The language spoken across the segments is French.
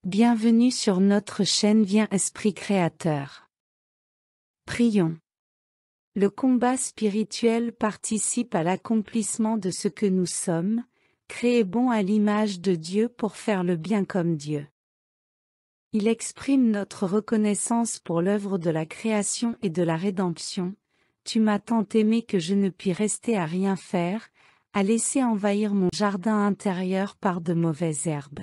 Bienvenue sur notre chaîne Viens Esprit Créateur. Prions. Le combat spirituel participe à l'accomplissement de ce que nous sommes, créés bons à l'image de Dieu pour faire le bien comme Dieu. Il exprime notre reconnaissance pour l'œuvre de la création et de la rédemption. Tu m'as tant aimé que je ne puis rester à rien faire, à laisser envahir mon jardin intérieur par de mauvaises herbes.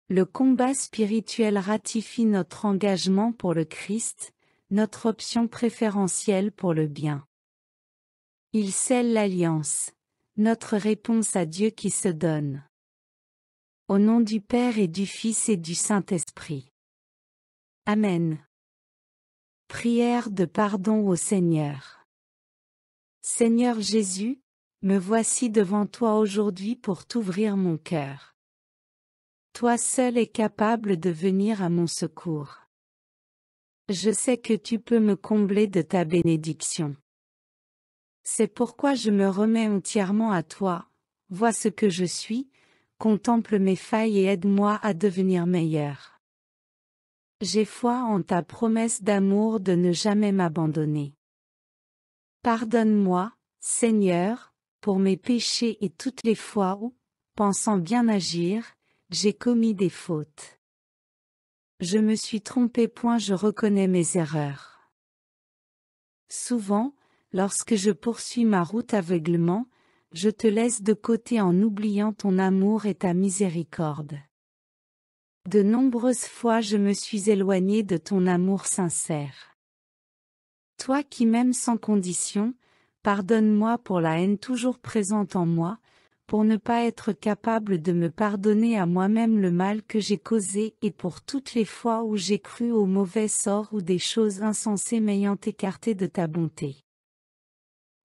Le combat spirituel ratifie notre engagement pour le Christ, notre option préférentielle pour le bien. Il scelle l'alliance, notre réponse à Dieu qui se donne. Au nom du Père et du Fils et du Saint-Esprit. Amen. Prière de pardon au Seigneur. Seigneur Jésus, me voici devant toi aujourd'hui pour t'ouvrir mon cœur. Toi seul es capable de venir à mon secours. Je sais que tu peux me combler de ta bénédiction. C'est pourquoi je me remets entièrement à toi, vois ce que je suis, contemple mes failles et aide-moi à devenir meilleur. J'ai foi en ta promesse d'amour de ne jamais m'abandonner. Pardonne-moi, Seigneur, pour mes péchés et toutes les fois où, pensant bien agir, j'ai commis des fautes. Je me suis trompé, je reconnais mes erreurs. Souvent, lorsque je poursuis ma route aveuglement, je te laisse de côté en oubliant ton amour et ta miséricorde. De nombreuses fois je me suis éloigné de ton amour sincère. Toi qui m'aimes sans condition, pardonne-moi pour la haine toujours présente en moi, pour ne pas être capable de me pardonner à moi-même le mal que j'ai causé et pour toutes les fois où j'ai cru au mauvais sort ou des choses insensées m'ayant écarté de ta bonté.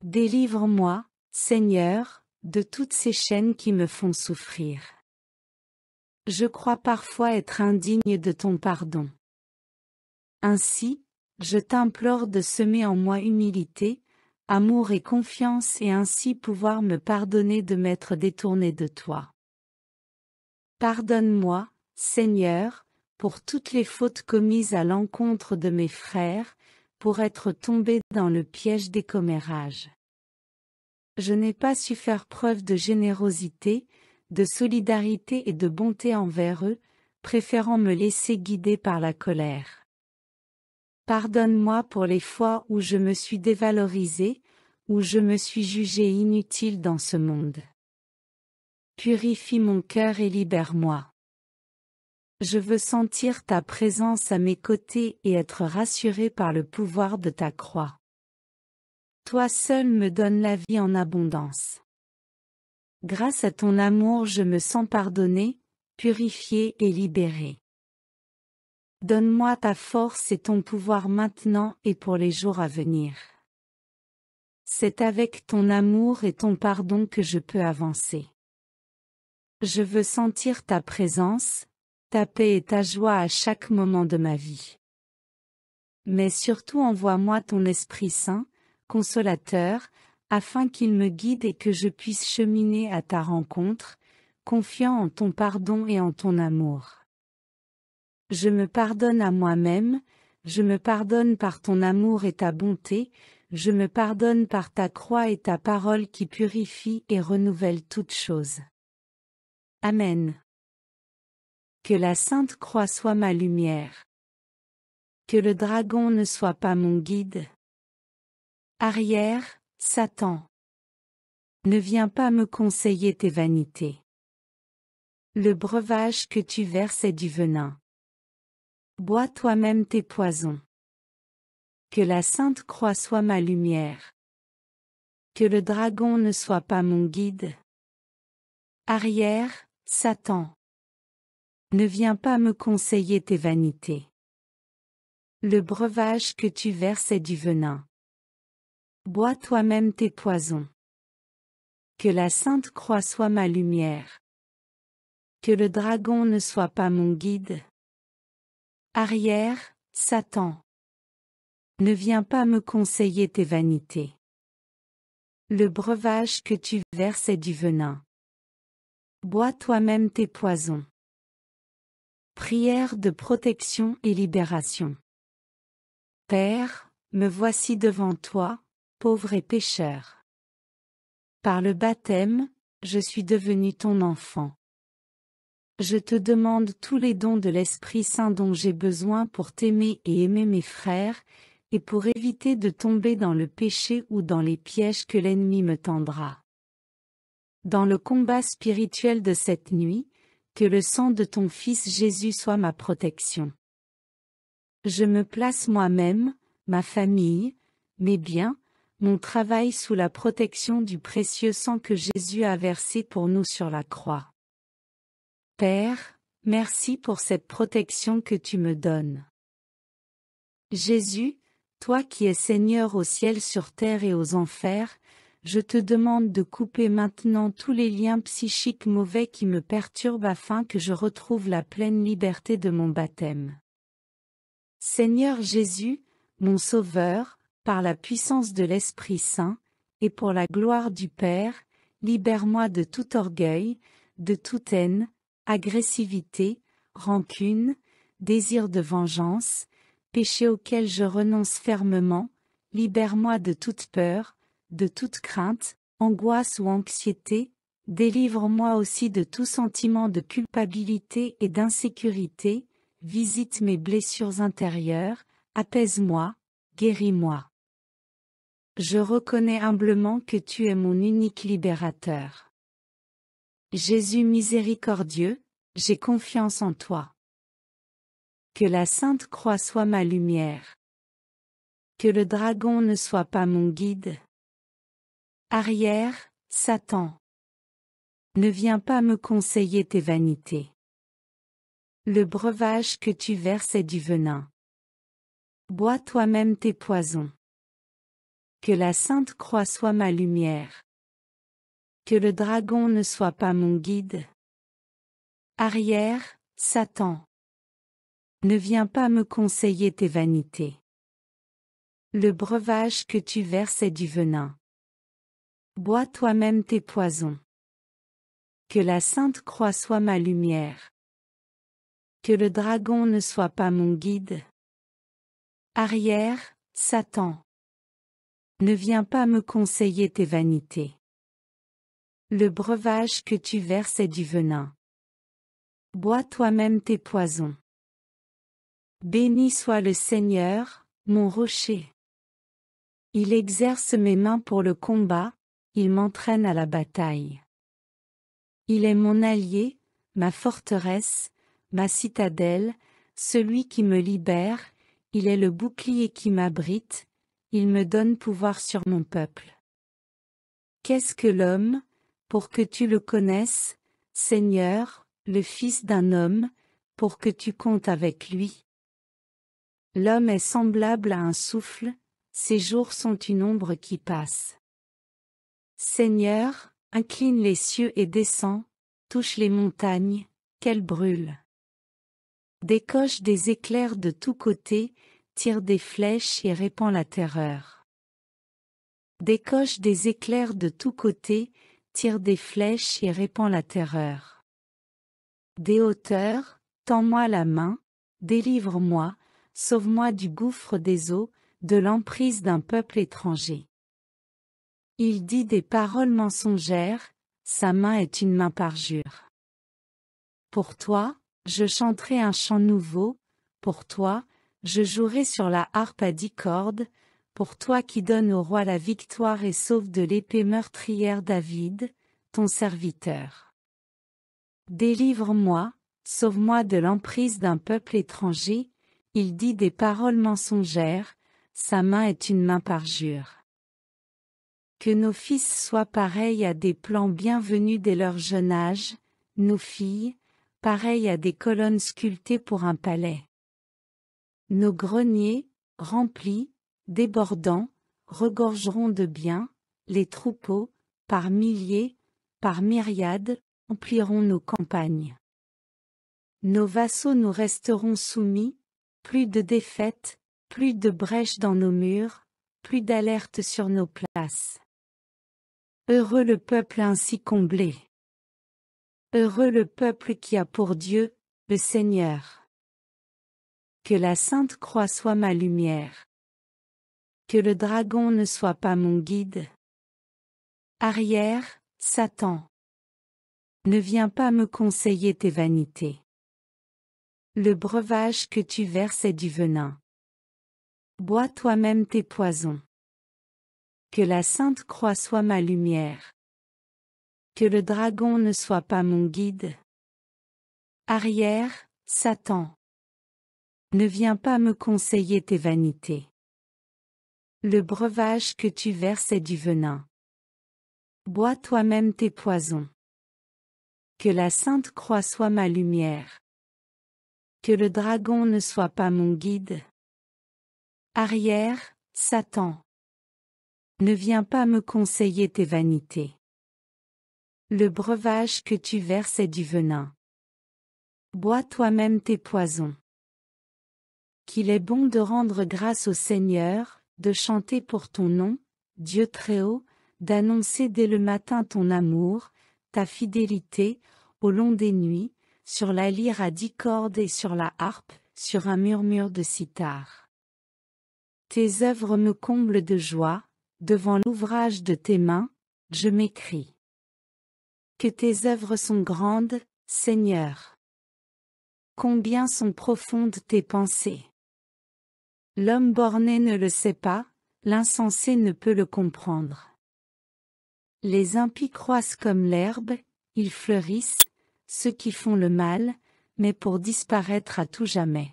Délivre-moi, Seigneur, de toutes ces chaînes qui me font souffrir. Je crois parfois être indigne de ton pardon. Ainsi, je t'implore de semer en moi humilité, amour et confiance et ainsi pouvoir me pardonner de m'être détourné de toi. Pardonne-moi, Seigneur, pour toutes les fautes commises à l'encontre de mes frères, pour être tombé dans le piège des commérages. Je n'ai pas su faire preuve de générosité, de solidarité et de bonté envers eux, préférant me laisser guider par la colère. Pardonne-moi pour les fois où je me suis dévalorisé, où je me suis jugé inutile dans ce monde. Purifie mon cœur et libère-moi. Je veux sentir ta présence à mes côtés et être rassuré par le pouvoir de ta croix. Toi seul me donnes la vie en abondance. Grâce à ton amour je me sens pardonné, purifié et libéré. Donne-moi ta force et ton pouvoir maintenant et pour les jours à venir. C'est avec ton amour et ton pardon que je peux avancer. Je veux sentir ta présence, ta paix et ta joie à chaque moment de ma vie. Mais surtout envoie-moi ton Esprit Saint, consolateur, afin qu'il me guide et que je puisse cheminer à ta rencontre, confiant en ton pardon et en ton amour. Je me pardonne à moi-même, je me pardonne par ton amour et ta bonté, je me pardonne par ta croix et ta parole qui purifie et renouvelle toutes choses. Amen. Que la Sainte Croix soit ma lumière. Que le dragon ne soit pas mon guide. Arrière, Satan. Ne viens pas me conseiller tes vanités. Le breuvage que tu verses est du venin. Bois toi-même tes poisons. Que la Sainte Croix soit ma lumière. Que le dragon ne soit pas mon guide. Arrière, Satan. Ne viens pas me conseiller tes vanités. Le breuvage que tu verses est du venin. Bois toi-même tes poisons. Que la Sainte Croix soit ma lumière. Que le dragon ne soit pas mon guide. Arrière, Satan. Ne viens pas me conseiller tes vanités. Le breuvage que tu verses est du venin. Bois toi-même tes poisons. Prière de protection et libération. Père, me voici devant toi, pauvre et pécheur. Par le baptême, je suis devenu ton enfant. Je te demande tous les dons de l'Esprit Saint dont j'ai besoin pour t'aimer et aimer mes frères, et pour éviter de tomber dans le péché ou dans les pièges que l'ennemi me tendra. Dans le combat spirituel de cette nuit, que le sang de ton Fils Jésus soit ma protection. Je me place moi-même, ma famille, mes biens, mon travail sous la protection du précieux sang que Jésus a versé pour nous sur la croix. Père, merci pour cette protection que tu me donnes. Jésus, toi qui es Seigneur au ciel, sur terre et aux enfers, je te demande de couper maintenant tous les liens psychiques mauvais qui me perturbent afin que je retrouve la pleine liberté de mon baptême. Seigneur Jésus, mon Sauveur, par la puissance de l'Esprit Saint, et pour la gloire du Père, libère-moi de tout orgueil, de toute haine, agressivité, rancune, désir de vengeance, péché auquel je renonce fermement, libère-moi de toute peur, de toute crainte, angoisse ou anxiété, délivre-moi aussi de tout sentiment de culpabilité et d'insécurité, visite mes blessures intérieures, apaise-moi, guéris-moi. Je reconnais humblement que tu es mon unique libérateur. Jésus miséricordieux, j'ai confiance en toi. Que la Sainte Croix soit ma lumière. Que le dragon ne soit pas mon guide. Arrière, Satan. Ne viens pas me conseiller tes vanités. Le breuvage que tu verses est du venin. Bois toi-même tes poisons. Que la Sainte Croix soit ma lumière. Que le dragon ne soit pas mon guide. Arrière, Satan. Ne viens pas me conseiller tes vanités. Le breuvage que tu verses est du venin. Bois toi-même tes poisons. Que la Sainte Croix soit ma lumière. Que le dragon ne soit pas mon guide. Arrière, Satan. Ne viens pas me conseiller tes vanités. Le breuvage que tu verses est du venin. Bois toi-même tes poisons. Béni soit le Seigneur, mon rocher. Il exerce mes mains pour le combat, il m'entraîne à la bataille. Il est mon allié, ma forteresse, ma citadelle, celui qui me libère, il est le bouclier qui m'abrite, il me donne pouvoir sur mon peuple. Qu'est-ce que l'homme, pour que tu le connaisses, Seigneur, le fils d'un homme, pour que tu comptes avec lui? L'homme est semblable à un souffle, ses jours sont une ombre qui passe. Seigneur, incline les cieux et descends, touche les montagnes, qu'elles brûlent. Décoche des éclairs de tous côtés, tire des flèches et répand la terreur. Décoche des éclairs de tous côtés, tire des flèches et répand la terreur. Des hauteurs, tends-moi la main, délivre-moi, sauve-moi du gouffre des eaux, de l'emprise d'un peuple étranger. Il dit des paroles mensongères, sa main est une main parjure. Pour toi, je chanterai un chant nouveau, pour toi, je jouerai sur la harpe à 10 cordes, pour toi qui donnes au roi la victoire et sauve de l'épée meurtrière David, ton serviteur. Délivre-moi, sauve-moi de l'emprise d'un peuple étranger, il dit des paroles mensongères, sa main est une main parjure. Que nos fils soient pareils à des plans bienvenus dès leur jeune âge, nos filles, pareilles à des colonnes sculptées pour un palais. Nos greniers, remplis, débordants, regorgeront de biens, les troupeaux, par milliers, par myriades, empliront nos campagnes. Nos vassaux nous resteront soumis, plus de défaites, plus de brèches dans nos murs, plus d'alerte sur nos places. Heureux le peuple ainsi comblé. Heureux le peuple qui a pour Dieu le Seigneur. Que la Sainte Croix soit ma lumière. Que le dragon ne soit pas mon guide. Arrière, Satan. Ne viens pas me conseiller tes vanités. Le breuvage que tu verses est du venin. Bois toi-même tes poisons. Que la Sainte Croix soit ma lumière. Que le dragon ne soit pas mon guide. Arrière, Satan. Ne viens pas me conseiller tes vanités. Le breuvage que tu verses est du venin. Bois toi-même tes poisons. Que la Sainte Croix soit ma lumière. Que le dragon ne soit pas mon guide. Arrière, Satan. Ne viens pas me conseiller tes vanités. Le breuvage que tu verses est du venin. Bois toi-même tes poisons. Qu'il est bon de rendre grâce au Seigneur, de chanter pour ton nom, Dieu Très-Haut, d'annoncer dès le matin ton amour, ta fidélité, au long des nuits, sur la lyre à 10 cordes et sur la harpe, sur un murmure de cithare. Tes œuvres me comblent de joie, devant l'ouvrage de tes mains, je m'écrie. Que tes œuvres sont grandes, Seigneur. Combien sont profondes tes pensées. L'homme borné ne le sait pas, l'insensé ne peut le comprendre. Les impies croissent comme l'herbe, ils fleurissent, ceux qui font le mal, mais pour disparaître à tout jamais.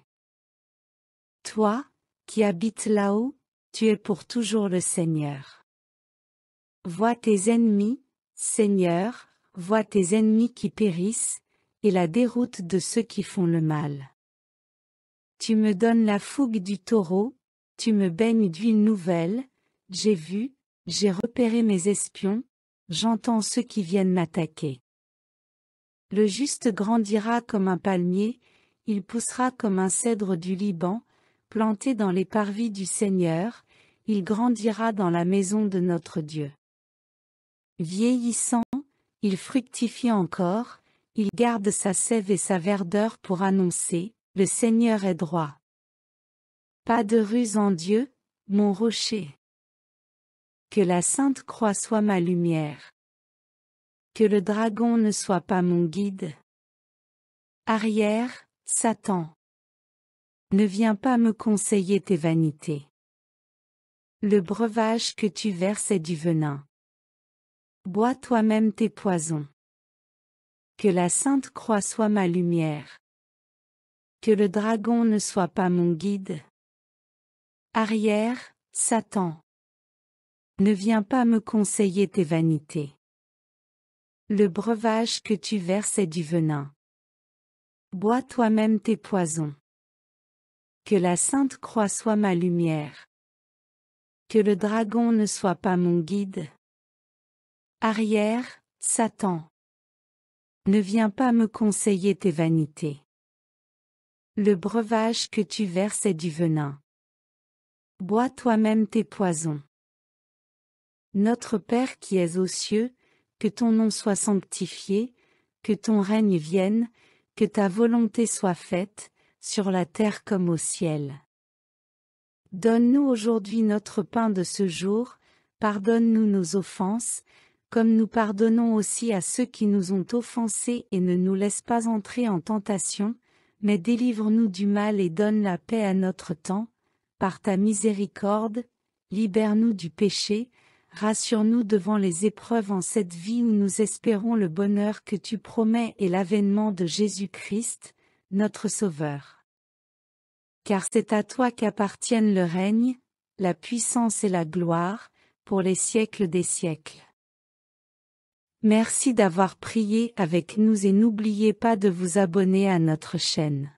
Toi, qui habites là-haut, tu es pour toujours le Seigneur. Vois tes ennemis, Seigneur, vois tes ennemis qui périssent, et la déroute de ceux qui font le mal. Tu me donnes la fougue du taureau, tu me baignes d'huile nouvelle, j'ai vu, j'ai repéré mes espions, j'entends ceux qui viennent m'attaquer. Le juste grandira comme un palmier, il poussera comme un cèdre du Liban, planté dans les parvis du Seigneur, il grandira dans la maison de notre Dieu. Vieillissant, il fructifie encore, il garde sa sève et sa verdeur pour annoncer, le Seigneur est droit. Pas de ruse en Dieu, mon rocher. Que la Sainte Croix soit ma lumière. Que le dragon ne soit pas mon guide. Arrière, Satan. Ne viens pas me conseiller tes vanités. Le breuvage que tu verses est du venin. Bois toi-même tes poisons. Que la Sainte Croix soit ma lumière. Que le dragon ne soit pas mon guide. Arrière, Satan. Ne viens pas me conseiller tes vanités. Le breuvage que tu verses est du venin. Bois toi-même tes poisons. Que la Sainte Croix soit ma lumière. Que le dragon ne soit pas mon guide. Arrière, Satan. Ne viens pas me conseiller tes vanités. Le breuvage que tu verses est du venin. Bois toi-même tes poisons. Notre Père qui es aux cieux, que ton nom soit sanctifié, que ton règne vienne, que ta volonté soit faite, sur la terre comme au ciel. Donne-nous aujourd'hui notre pain de ce jour, pardonne-nous nos offenses, comme nous pardonnons aussi à ceux qui nous ont offensés et ne nous laisse pas entrer en tentation, mais délivre-nous du mal et donne la paix à notre temps, par ta miséricorde, libère-nous du péché, rassure-nous devant les épreuves en cette vie où nous espérons le bonheur que tu promets et l'avènement de Jésus-Christ, notre Sauveur. Car c'est à toi qu'appartiennent le règne, la puissance et la gloire, pour les siècles des siècles. Merci d'avoir prié avec nous et n'oubliez pas de vous abonner à notre chaîne.